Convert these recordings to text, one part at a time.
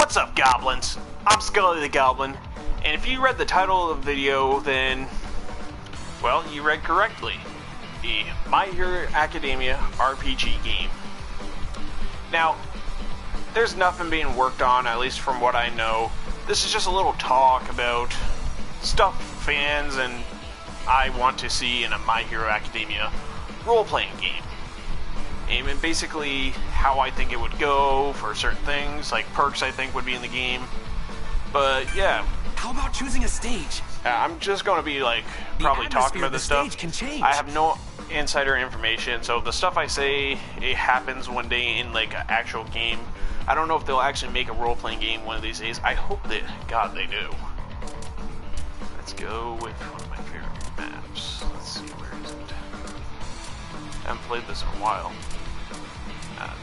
What's up, goblins? I'm Scully the Goblin, and if you read the title of the video, then, well, you read correctly. The My Hero Academia RPG game. Now, there's nothing being worked on, at least from what I know. This is just a little talk about stuff fans and I want to see in a My Hero Academia role-playing game. And basically how I think it would go for certain things, like perks I think would be in the game. But yeah. How about choosing a stage? I'm just going to be like probably talking about this stuff. Can change. I have no insider information, so the stuff I say, it happens one day in like an actual game. I don't know if they'll actually make a role-playing game one of these days. I hope that, God, they do. Let's go with one of my favorite maps. Let's see, where is it? I haven't played this in a while.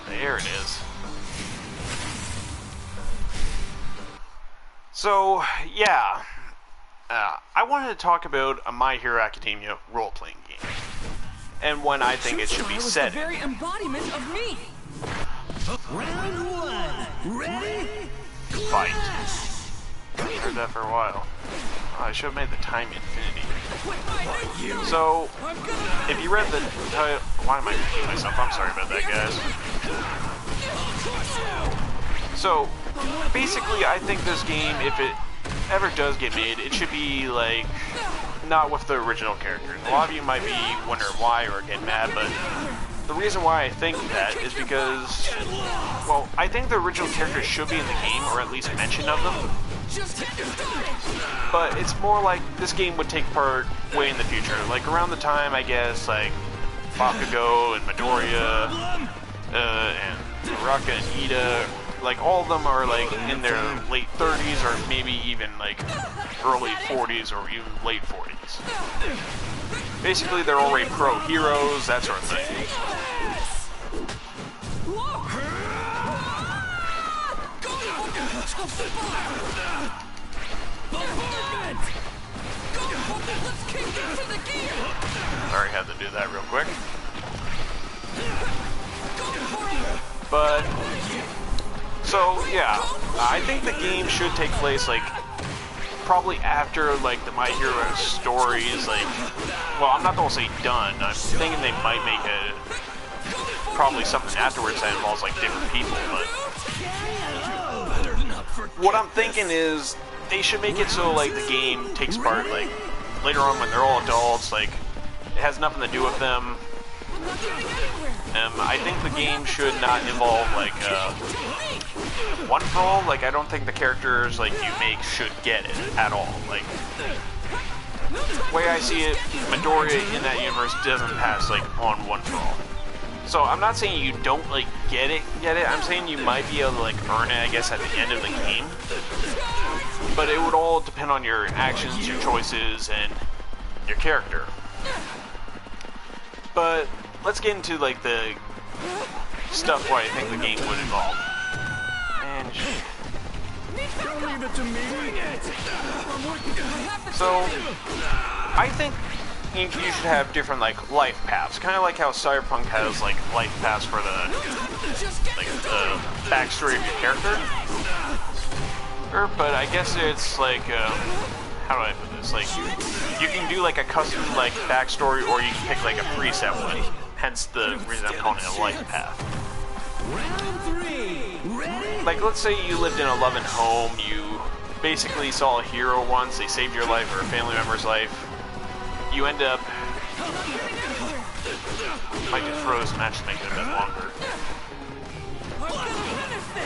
There it is. So, yeah. I wanted to talk about a My Hero Academia role-playing game. And when I think it should be set in. The very embodiment of me. Round one. Ready? Fight. Haven't heard that for a while. Oh, I should have made the time infinity. So, if you read the title... Why am I repeating myself? I'm sorry about that, guys. So, basically, I think this game, if it ever does get made, it should be, like, not with the original characters. A lot of you might be wondering why or getting mad, but the reason why I think that is because, well, I think the original characters should be in the game, or at least mention of them. But it's more like this game would take part way in the future, like around the time, I guess, like Bakugo and Midoriya, and Uraraka and Ida, like all of them are like in their late 30s or maybe even like early 40s or even late 40s. Basically, they're already pro heroes, that sort of thing. Sorry, had to do that real quick. But, so, yeah, I think the game should take place, like, probably after, like, the My Hero stories, like, well, I'm not gonna say done. I'm thinking they might make probably something afterwards that involves, like, different people, but what I'm thinking is they should make it so, like, the game takes part, like, later on when they're all adults, like, it has nothing to do with them. I think the game should not involve, like, one for all. Like, I don't think the characters, like, you make should get it at all. Like, the way I see it, Midoriya in that universe doesn't pass, like, on one for all. So, I'm not saying you don't, like, get it. I'm saying you might be able to, like, earn it, I guess, at the end of the game. But it would all depend on your actions, your choices, and your character. But let's get into, like, the stuff where I think the game would involve. And so, I think you should have different, like, life paths. Kind of like how Cyberpunk has, like, life paths for the, like, the backstory of your character. But I guess it's, like, how do I put this? Like, you can do, like, a custom, like, backstory, or you can pick, like, a preset one. Hence the reason I'm calling it a life path. Like, let's say you lived in a loving home, you basically saw a hero once, they saved your life or a family member's life. You end up... Might just froze the match to make it a bit longer.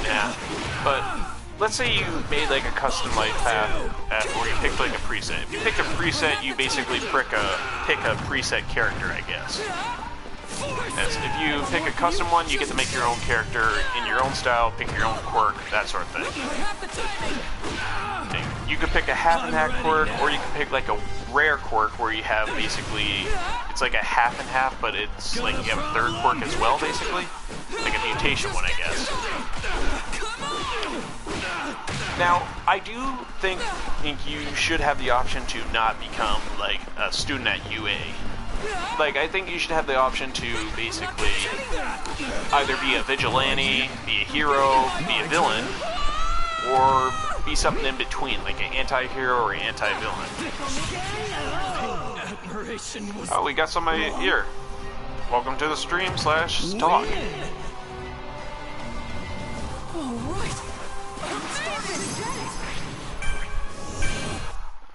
Yeah, but let's say you made like a custom life path where you picked like a preset. If you pick a preset, you basically pick a preset character, I guess. As if you pick a custom one, you get to make your own character in your own style, pick your own quirk, that sort of thing. You could pick a half and half quirk, or you could pick like a rare quirk where you have basically, it's like a half and half, but it's like you have a third quirk as well, basically. Like a mutation one, I guess. Now, I do think you should have the option to not become like a student at UA. Like, I think you should have the option to basically either be a vigilante, be a hero, be a villain, or be something in between, like an anti-hero or anti-villain. Oh, we got somebody here. Welcome to the stream / talk.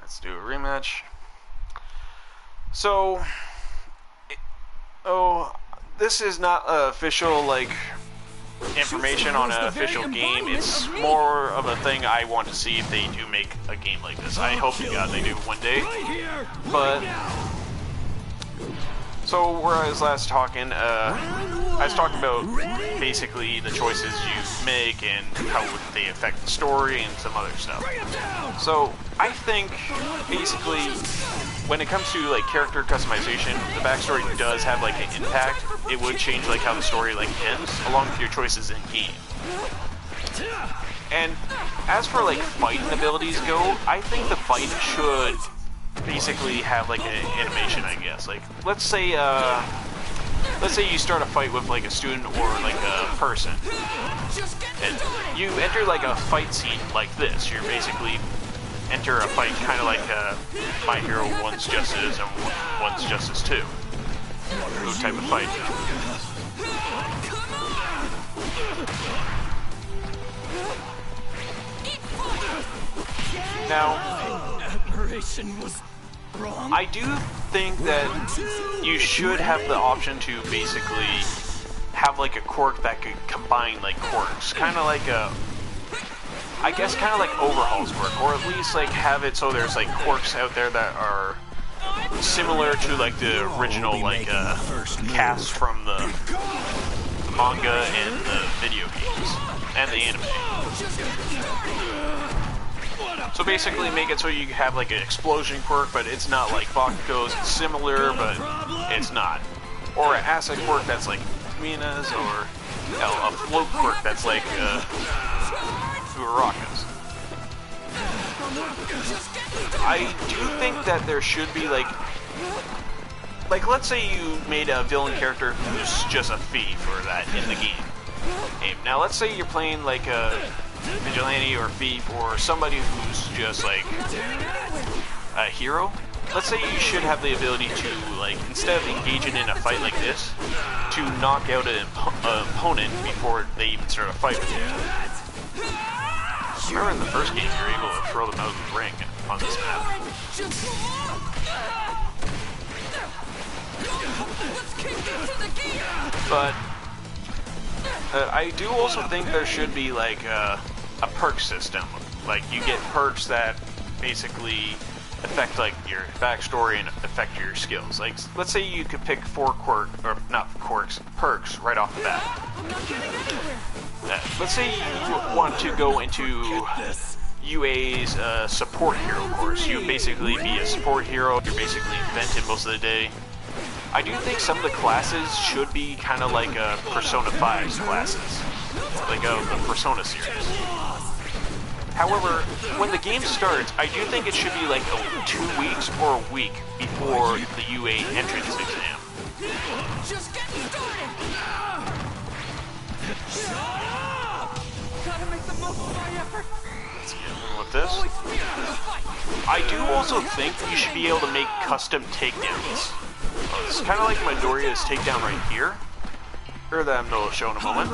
Let's do a rematch. So, this is not official, like, information on an official game. It's more of a thing I want to see if they do make a game like this. I hope to God they do one day. But so where I was last talking, I was talking about basically the choices you make and how they affect the story and some other stuff. So I think basically when it comes to like character customization, the backstory does have like an impact. It would change like how the story like ends along with your choices in game. And as for like fighting abilities go, I think the fight should basically have like an animation, I guess. Like let's say you start a fight with like a student or like a person, and you enter like a fight scene like this. You're basically enter a fight kind of like My Hero One's Justice and One's Justice 2. Those type of fight. Now, I do think that you should have the option to basically have like a quirk that could combine like quirks. Kind of like a, I guess kind of like Overhaul's quirk, or at least like have it so there's like quirks out there that are similar to like the original like cast from the manga and the video games and the anime. So basically make it so you have like an explosion quirk, but it's not like Bakugo's. It's similar, but it's not. Or an acid quirk that's like Mina's, or a float quirk that's like Uraraka's. I do think that there should be like let's say you made a villain character who's just a thief for that in the game. Now let's say you're playing like a vigilante or thief or somebody who's just like a hero. Let's say you should have the ability to, like, instead of engaging in a fight like this, to knock out an opponent before they even start a fight with you. Remember in the first game you're able to throw them out of the ring on this map. But I do also think there should be like a perk system. Like you get perks that basically affect like your backstory and affect your skills. Like let's say you could pick 4 perks right off the bat. Let's say you want to go into UA's support hero course. You basically be a support hero. You're basically vented most of the day. I do think some of the classes should be kind of like Persona 5's classes, like the Persona series. However, when the game starts, I do think it should be like 2 weeks or a week before the UA entrance exam. Just getting started. Gotta make the most of my effort. Let's get in with this. I do also think you should be able to make custom takedowns. It's kind of like Midoriya's takedown right here. Or that I'm show in a moment.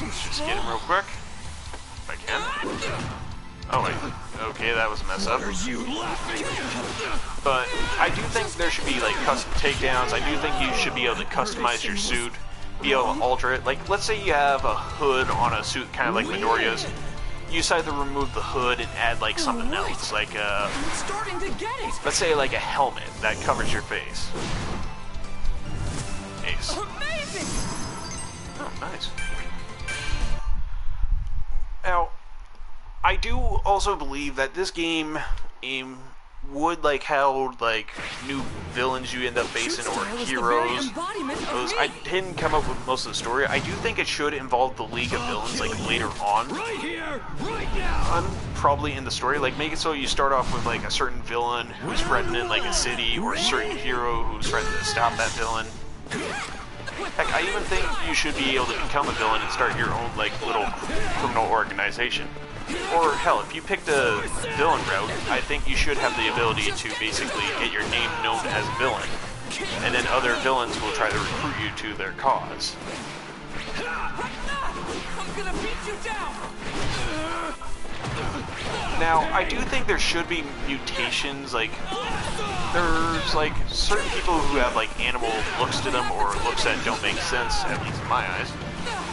Just get him real quick. If I can. Oh wait. Okay, that was a mess up. But I do think there should be like custom takedowns. I do think you should be able to customize your suit, be able to alter it. Like, let's say you have a hood on a suit kind of like Midoriya's. You decide to remove the hood and add like something else, like let's say like a helmet that covers your face. Ace. Amazing. Oh, nice. Now, I do also believe that this game would like have like new villains you end up facing or heroes. I didn't come up with most of the story. I do think it should involve the League of Villains like later on. Right here, right now. Probably in the story, like make it so you start off with like a certain villain who's threatening like a city, or a certain hero who's threatening to stop that villain. Heck, I even think you should be able to become a villain and start your own, like, little criminal organization. Or, hell, if you picked a villain route, I think you should have the ability to basically get your name known as a villain. And then other villains will try to recruit you to their cause. I'm gonna beat you down. Now, I do think there should be mutations, like, there's, like, certain people who have, like, animal looks to them, or looks that don't make sense, at least in my eyes.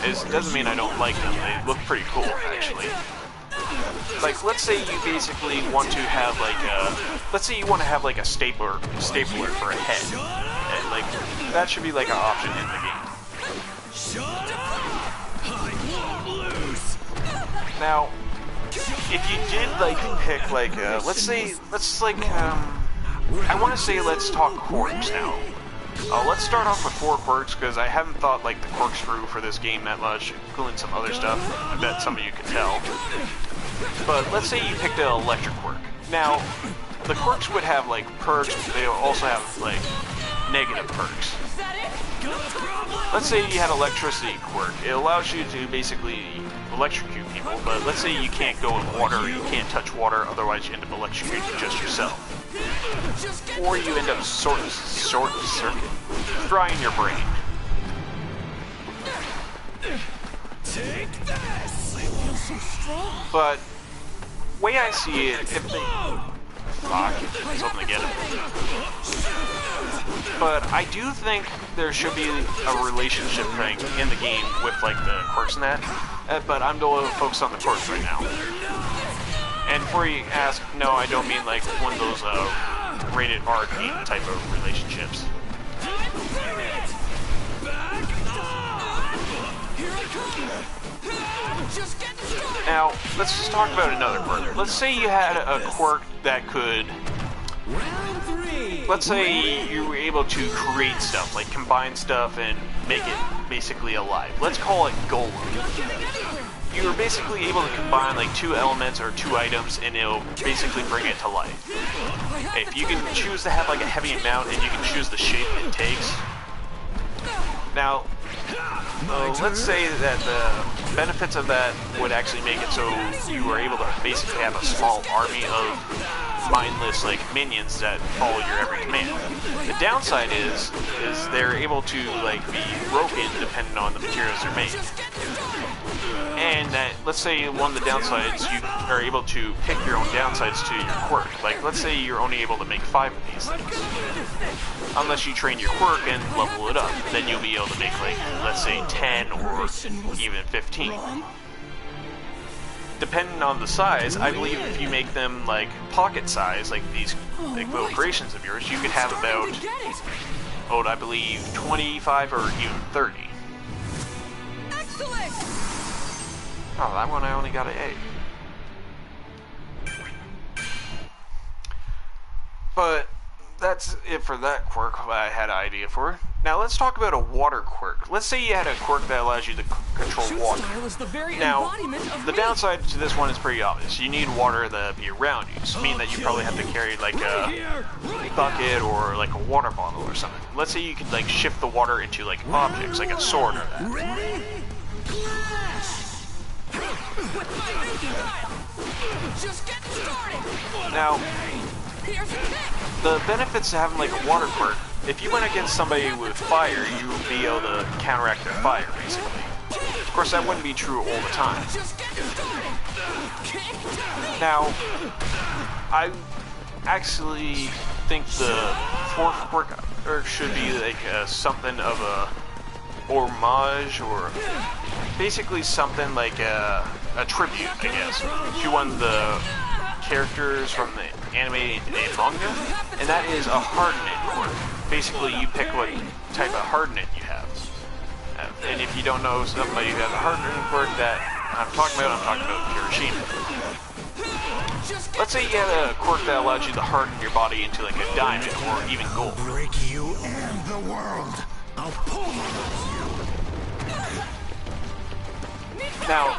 It doesn't mean I don't like them, they look pretty cool, actually. Like, let's say you basically want to have, like, let's say you want to have, like, a stapler for a head. And, like, that should be, like, an option in the game. Now, if you did, like, pick, like, let's talk quirks now. Let's start off with 4 quirks, because I haven't thought, like, the quirks through for this game that much, including some other stuff. I bet some of you can tell. But let's say you picked an electric quirk. Now, the quirks would have, like, perks, but they also have, like, negative perks. Let's say you had electricity quirk. It allows you to basically electrocute people, but let's say you can't go in water, you can't touch water, otherwise you end up electrocuting just yourself. Or you end up frying your brain. Take this! I feel so strong. But, way I see it, if they... Fuck, something to get it. But I do think there should be a relationship thing in the game with, like, the quirks and that. But I'm going to focus on the quirks right now. And before you ask, no, I don't mean, like, one of those, rated R game type of relationships. Now, let's just talk about another quirk. Let's say you had a quirk that could... Let's say you were able to create stuff, like combine stuff and make it basically alive. Let's call it Golem. You were basically able to combine like 2 elements or 2 items and it'll basically bring it to life. If you can choose to have like a heavy amount and you can choose the shape it takes. Now, let's say that the benefits of that would actually make it so you were able to basically have a small army of mindless like minions that follow your every command. The downside is they're able to like be broken depending on the materials they're made. And that, let's say one of the downsides, you are able to pick your own downsides to your quirk. Like, let's say you're only able to make 5 of these things. Unless you train your quirk and level it up. Then you'll be able to make, like, let's say 10 or even 15. Depending on the size, I believe if you make them, like, pocket size, like these like, little creations of yours, you could have about, I believe, 25 or even 30. Excellent! Oh, that one I only got an A. But that's it for that quirk I had an idea for. Now let's talk about a water quirk. Let's say you had a quirk that allows you to control water. Now, the downside to this one is pretty obvious. You need water to be around you, so meaning that you probably have to carry like a bucket or like a water bottle or something. Let's say you could like shift the water into like objects, like a sword or that. Now, the benefits to having like a water quirk, if you went against somebody with fire, you would be able to counteract their fire, basically. Of course, that wouldn't be true all the time. Now, I actually think the 4th quirk should be like something of a homage, or basically something like a tribute, I guess, to one of the characters from the anime and manga, and that is a hardened quirk. Basically, you pick what type of hardened you have. And if you don't know somebody who has a hardened quirk that I'm talking about Kirishima. Let's say you had a quirk that allows you to harden your body into like a diamond or even gold. I'll break you and the world. I'll pulverize you. Now,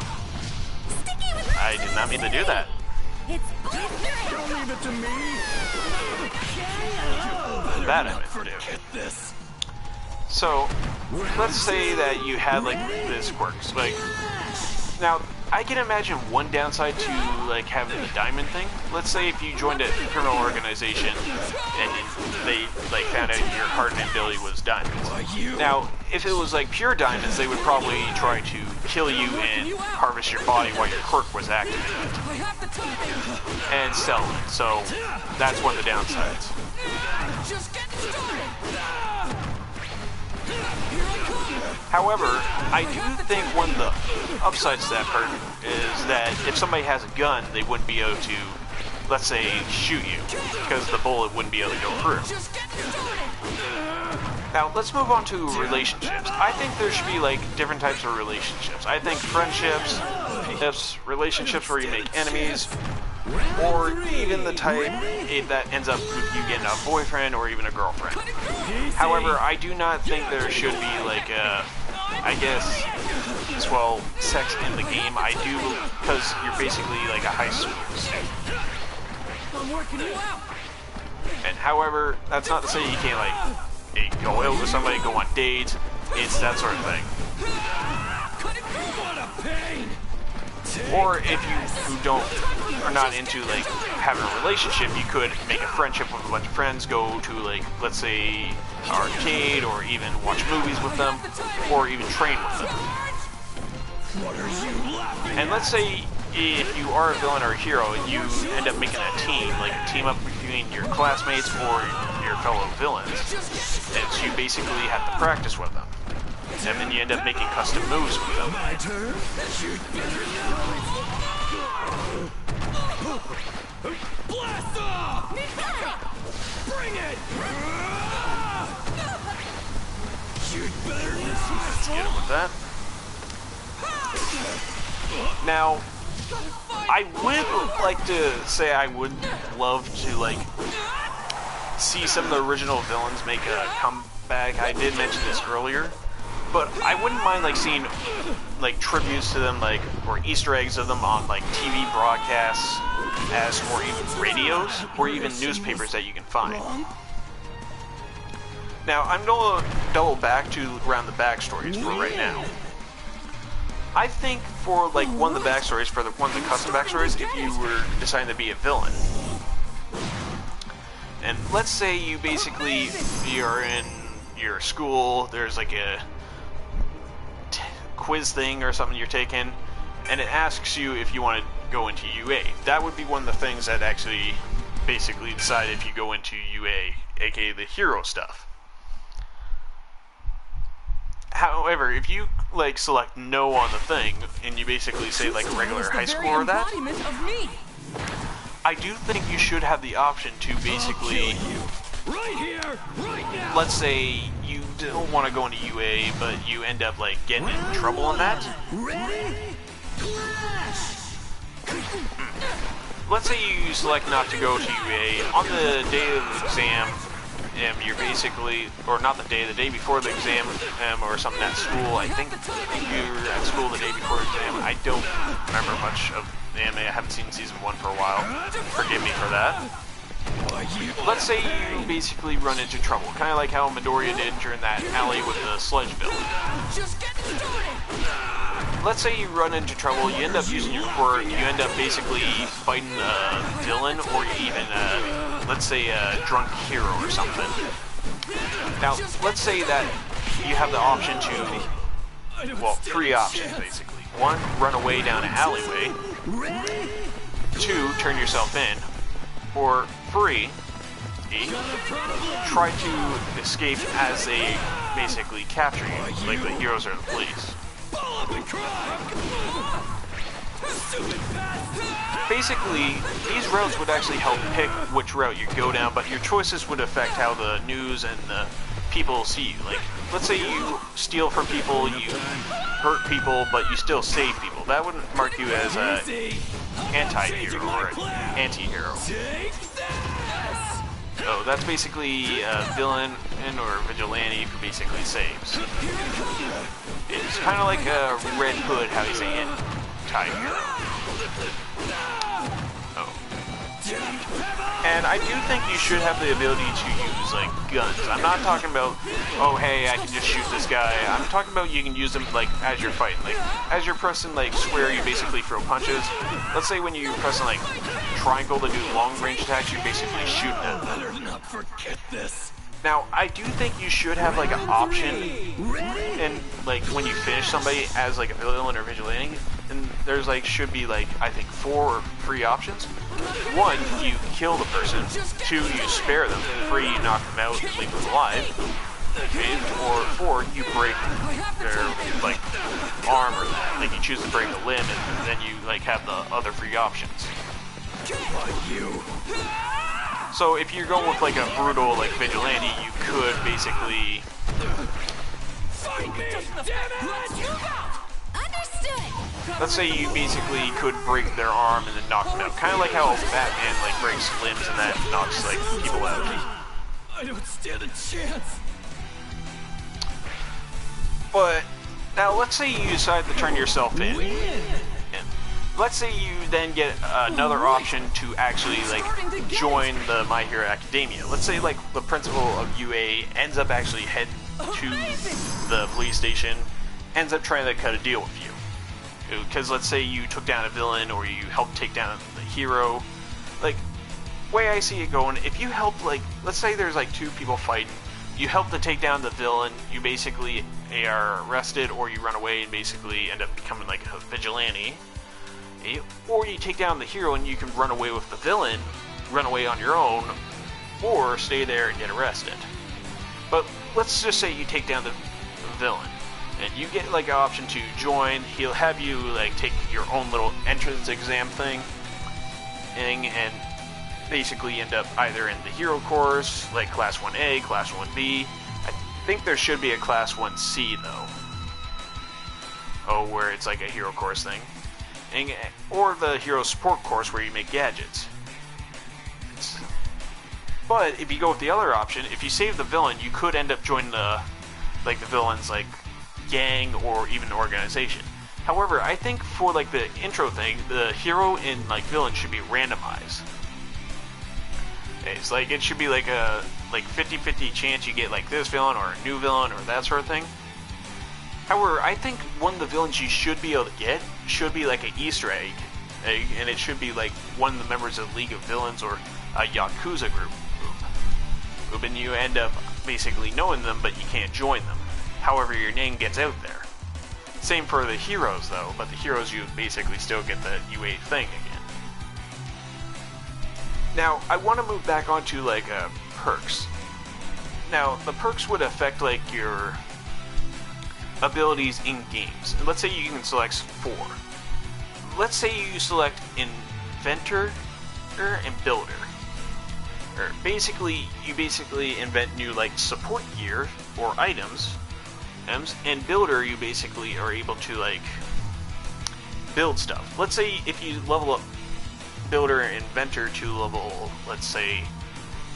I did not mean to do that. Don't leave it to me. That I meant to do. So, let's say that you had like this quirks. Like, now I can imagine one downside to like having the diamond thing. Let's say if you joined a criminal organization and they like found out your hardened ability was diamonds. Now, if it was like pure diamonds, they would probably try to kill you and harvest your body while your quirk was activated and sell it. So that's one of the downsides. However, I do think one of the upsides to that part is that if somebody has a gun, they wouldn't be able to, let's say, shoot you, because the bullet wouldn't be able to go through. Now, let's move on to relationships. I think there should be, like, different types of relationships. I think friendships, relationships where you make enemies, or even the type that ends up with you getting a boyfriend or even a girlfriend. However, I do not think there should be like I guess, well, sex in the game. I do, because you're basically like a high school student. And however, that's not to say you can't like go out with somebody, go on dates. It's that sort of thing. Or if you are not into like having a relationship, you could make a friendship with a bunch of friends, go to like, let's say, an arcade, or even watch movies with them, or even train with them. And let's say if you are a villain or a hero and you end up making a team, like a team up between your classmates or your fellow villains, and so you basically have to practice with them. And then you end up making custom moves with them. My turn. Blast off! Bring it! You'd better Let's get him with that. Now, I would like to say I would love to like see some of the original villains make a comeback. I did mention this earlier. But I wouldn't mind like seeing like tributes to them, like, or Easter eggs of them on like TV broadcasts, or even radios, or even newspapers that you can find. Now I'm going to double back to around the backstories for right now. I think for like one of the backstories, for one of the custom backstories, if you were deciding to be a villain, and let's say you basically you're in your school, there's like a quiz thing or something you're taking, and it asks you if you want to go into UA. That would be one of the things that actually basically decide if you go into UA, aka the hero stuff. However, if you like select no on the thing and you basically say like a regular high school or that, I do think you should have the option to basically, right here, right now. Let's say you don't want to go into UA, but you end up like getting in trouble on that. Let's say you select not to go to UA on the day of the exam. You're basically, or not the day before the exam, or something at school. I think you're at school the day before the exam. I don't remember much of the anime. I haven't seen season 1 for a while. Forgive me for that. Let's say you basically run into trouble, kind of like how Midoriya did during that alley with the sledge villain. Let's say you run into trouble, you end up using your quirk, you end up basically fighting a villain, or even, let's say, a drunk hero or something. Now, let's say that you have the option to, well, 3 options basically. 1, run away down an alleyway. 2, turn yourself in. Or 3, try to escape as they basically capture you, like the heroes or the police. Basically, these routes would actually help pick which route you go down, but your choices would affect how the news and the people see you. Like, let's say you steal from people, you hurt people, but you still save people. That wouldn't mark you as an anti-hero or an anti-hero. So that's basically a villain or a vigilante who basically saves. It's kind of like a Red Hood, how he's an anti-hero. Oh. And I do think you should have the ability to use, like, guns. I'm not talking about, oh, hey, I can just shoot this guy. I'm talking about you can use them, like, as you're fighting. Like, as you're pressing, like, square, you basically throw punches. Let's say when you're pressing, like, triangle to do long-range attacks, you're basically shooting at them. Better not forget this. Now, I do think you should have, like, an option, and, like, when you finish somebody as, like, a villain or vigilante, and there's, like, should be, like, I think 4 or 3 options. 1, you kill the person. 2, you spare them. 3, you knock them out and leave them alive. Okay, or 4, you break their, like, arm or that. Like, you choose to break a limb, and then you, like, have the other 3 options. So if you're going with, like, a brutal, like, vigilante, you could basically... Let's say you basically could break their arm and then knock them out. Kind of like how Batman, like, breaks limbs and that knocks, like, people out. I don't stand a chance. But, now let's say you decide to turn yourself in. And let's say you then get another option to actually, like, join the My Hero Academia. Let's say, like, the principal of UA ends up actually heading to the police station, ends up trying to cut a deal with you. Because let's say you took down a villain or you helped take down the hero. Like, way I see it going, if you help, like, let's say there's like 2 people fighting, you help to take down the villain, you basically are arrested, or you run away and basically end up becoming like a vigilante. Or you take down the hero and you can run away with the villain, run away on your own, or stay there and get arrested. But let's just say you take down the villain. And you get, like, an option to join. He'll have you, like, take your own little entrance exam thing, and basically end up either in the hero course, like Class 1A, Class 1B. I think there should be a Class 1C, though. Oh, where it's like a hero course thing. Or the hero support course where you make gadgets. But if you go with the other option, if you save the villain, you could end up joining the villain's, like, gang or even organization. However, I think for, like, the intro thing, the hero and, like, villain should be randomized. It's like, it should be like a 50-50 chance you get, like, this villain or a new villain or that sort of thing. However, I think one of the villains you should be able to get should be like an Easter egg, and it should be like one of the members of League of Villains or a Yakuza group. And you end up basically knowing them, but you can't join them. However, your name gets out there. Same for the heroes, though, but the heroes you basically still get the UA thing again. Now, I want to move back onto, like, perks. Now, the perks would affect, like, your abilities in games. And let's say you can select 4. Let's say you select Inventor and Builder. You basically invent new, like, support gear or items. And Builder, you basically are able to, like, build stuff. Let's say if you level up Builder and Inventor to level, let's say,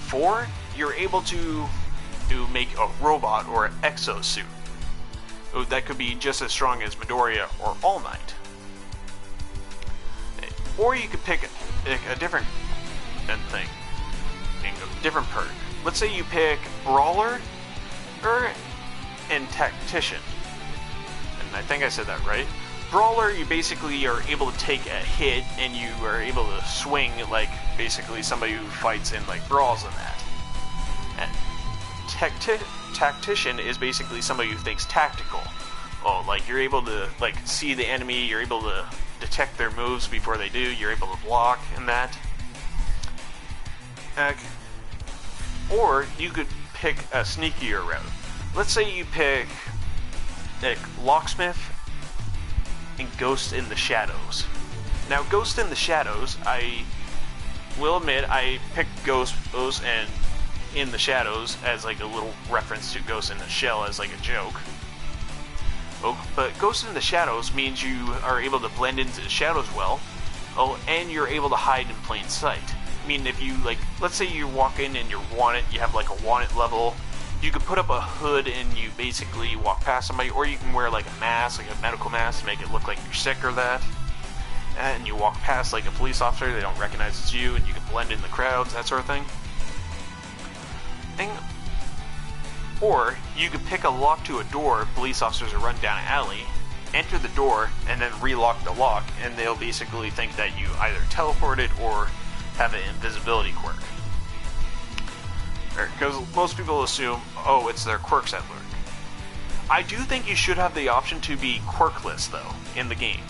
4, you're able to make a robot or an exosuit. That could be just as strong as Midoriya or All Might. Or you could pick a different thing, a different perk. Let's say you pick Brawler and Tactician. And I think I said that right. Brawler, you basically are able to take a hit and you are able to swing like basically somebody who fights in like brawls and that. And Tactician is basically somebody who thinks tactical. Oh, like you're able to like see the enemy, you're able to detect their moves before they do, you're able to block and that. Or you could pick a sneakier route. Let's say you pick like Locksmith and Ghost in the Shadows. Now, Ghost in the Shadows, I will admit I picked Ghost and in the Shadows as like a little reference to Ghost in the Shell as like a joke. But Ghost in the Shadows means you are able to blend into the shadows well. And you're able to hide in plain sight. I mean, if you like, let's say you walk in and you're wanted, you have like a wanted level. You could put up a hood and you basically walk past somebody, or you can wear like a mask, like a medical mask, to make it look like you're sick or that. and you walk past like a police officer, they don't recognize it's you, and you can blend in the crowds, that sort of thing. Or you could pick a lock to a door, police officers will run down an alley, enter the door, and then relock the lock, and they'll basically think that you either teleported or have an invisibility quirk. Because most people assume, oh, it's their quirks at lurk. I do think you should have the option to be quirkless, though, in the game.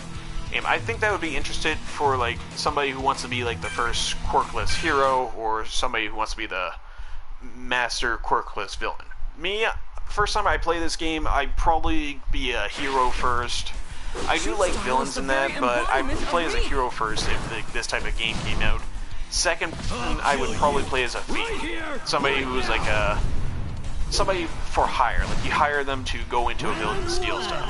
I think that would be interesting for like somebody who wants to be like the first quirkless hero, or somebody who wants to be the master quirkless villain. Me, first time I play this game, I'd probably be a hero first. I do like villains in that, but I play as a hero first if this type of game came out. Second, I would probably play as a thief. Somebody who's like somebody for hire. Like you hire them to go into a building and steal stuff.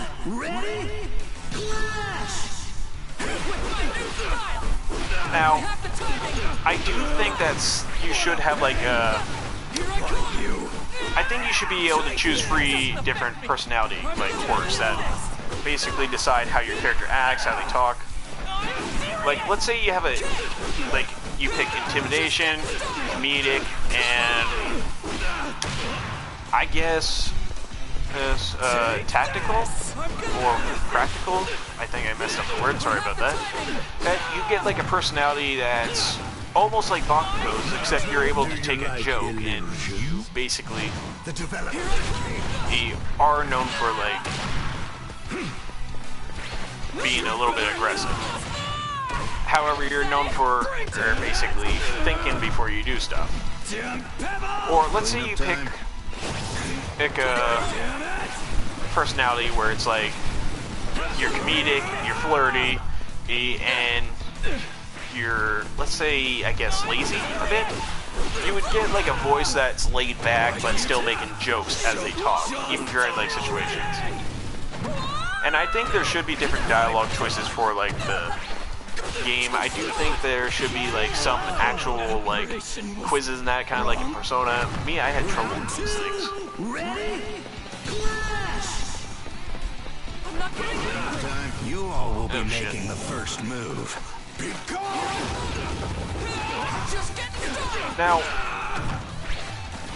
Now, I do think you should have like I think you should be able to choose 3 different personality like quirks that basically decide how your character acts, how they talk. Like, let's say you have you pick intimidation, comedic, and I guess tactical or practical. I think I messed up the word. Sorry about that. That you get like a personality that's almost like Bakugo's, except you're able to take a joke and you basically are known for like being a little bit aggressive. However, you're known for basically thinking before you do stuff. Or let's say you pick a personality where it's like you're comedic, you're flirty, and you're, let's say, I guess, lazy a bit. You would get like a voice that's laid back but still making jokes as they talk, even during like situations. And I think there should be different dialogue choices for like the game. I do think there should be like some actual like quizzes and that, kind of like in Persona. Me, I had trouble with these things. Time you all will be making the first move. Now,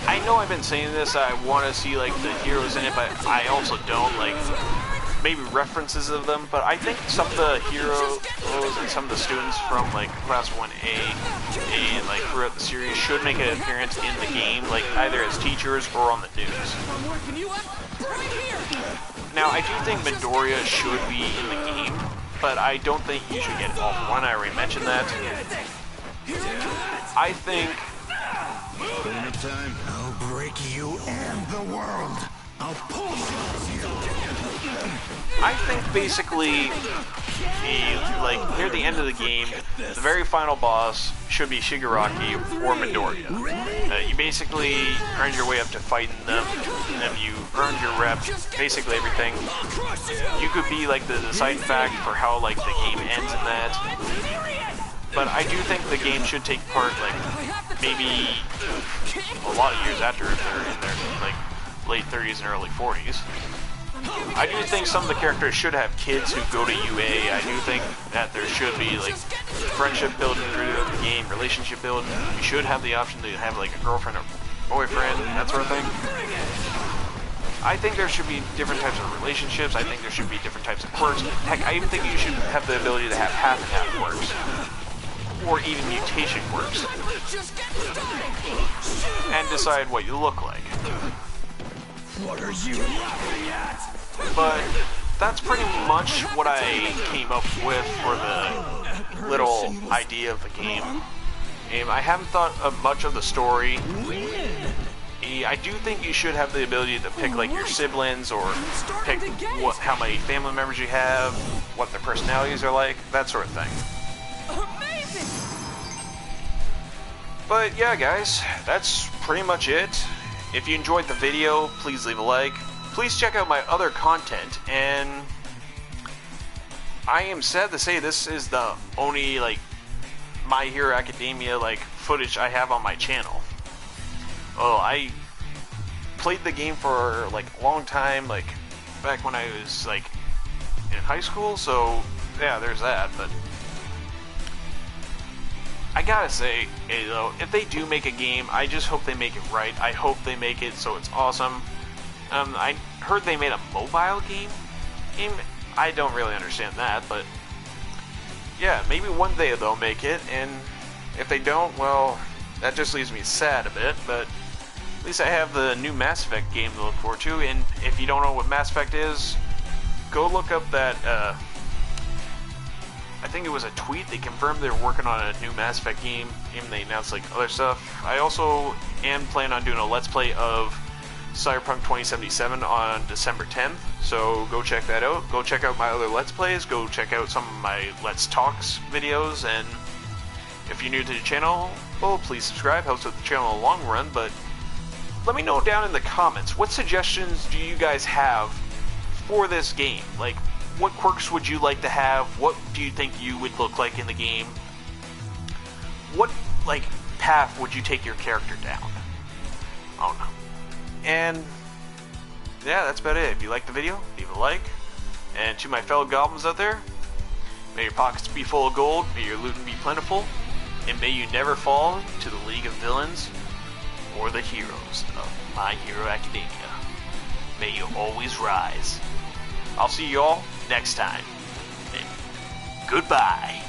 I know I've been saying this, I want to see like the heroes in it, but I also don't, like maybe references of them, but I think some of the heroes and some of the students from like Class 1A and like throughout the series should make an appearance in the game, like either as teachers or on the news. Now, I do think Midoriya should be in the game, but I don't think you should get all for one. I already mentioned that. I think time, I'll break you and the world. I'll pull I think basically, like near the end of the game, the very final boss should be Shigaraki or Midoriya. You basically earned your way up to fighting them, and you earned your rep, basically everything. You could be like the deciding fact for how like the game ends in that. But I do think the game should take part like maybe a lot of years after, if they're in their like late 30s and early 40s. I do think some of the characters should have kids who go to UA. I do think that there should be like friendship building through the game, relationship building. You should have the option to have like a girlfriend or boyfriend, that sort of thing. I think there should be different types of relationships. I think there should be different types of quirks. Heck, I even think you should have the ability to have half and half quirks. Or even mutation quirks. And decide what you look like. What are you laughing at? But that's pretty much what I came up with for the little idea of the game. I haven't thought of much of the story. I do think you should have the ability to pick like your siblings, or pick how many family members you have, what their personalities are like, that sort of thing. But yeah, guys, that's pretty much it. If you enjoyed the video, please leave a like. Please check out my other content, and I am sad to say this is the only like My Hero Academia like footage I have on my channel. Oh, I played the game for like a long time, like back when I was like in high school, so yeah, there's that. But I gotta say, though, if they do make a game, I just hope they make it right. I hope they make it so it's awesome. I heard they made a mobile game. I don't really understand that, but yeah, maybe one day they'll make it, and if they don't, well, that just leaves me sad a bit, but at least I have the new Mass Effect game to look forward to, and if you don't know what Mass Effect is, go look up that, I think it was a tweet. They confirmed they're working on a new Mass Effect game, and they announced like other stuff. I also am planning on doing a Let's Play of Cyberpunk 2077 on December 10th, so go check that out. Go check out my other Let's Plays, go check out some of my Let's Talks videos, and if you're new to the channel, well, please subscribe, helps with the channel in the long run, but let me know down in the comments, what suggestions do you guys have for this game? Like, what quirks would you like to have? What do you think you would look like in the game? What, like, path would you take your character down? I don't know. And, yeah, that's about it. If you liked the video, leave a like. And to my fellow goblins out there, may your pockets be full of gold, may your loot be plentiful, and may you never fall to the League of Villains or the heroes of My Hero Academia. May you always rise. I'll see you all next time. And goodbye.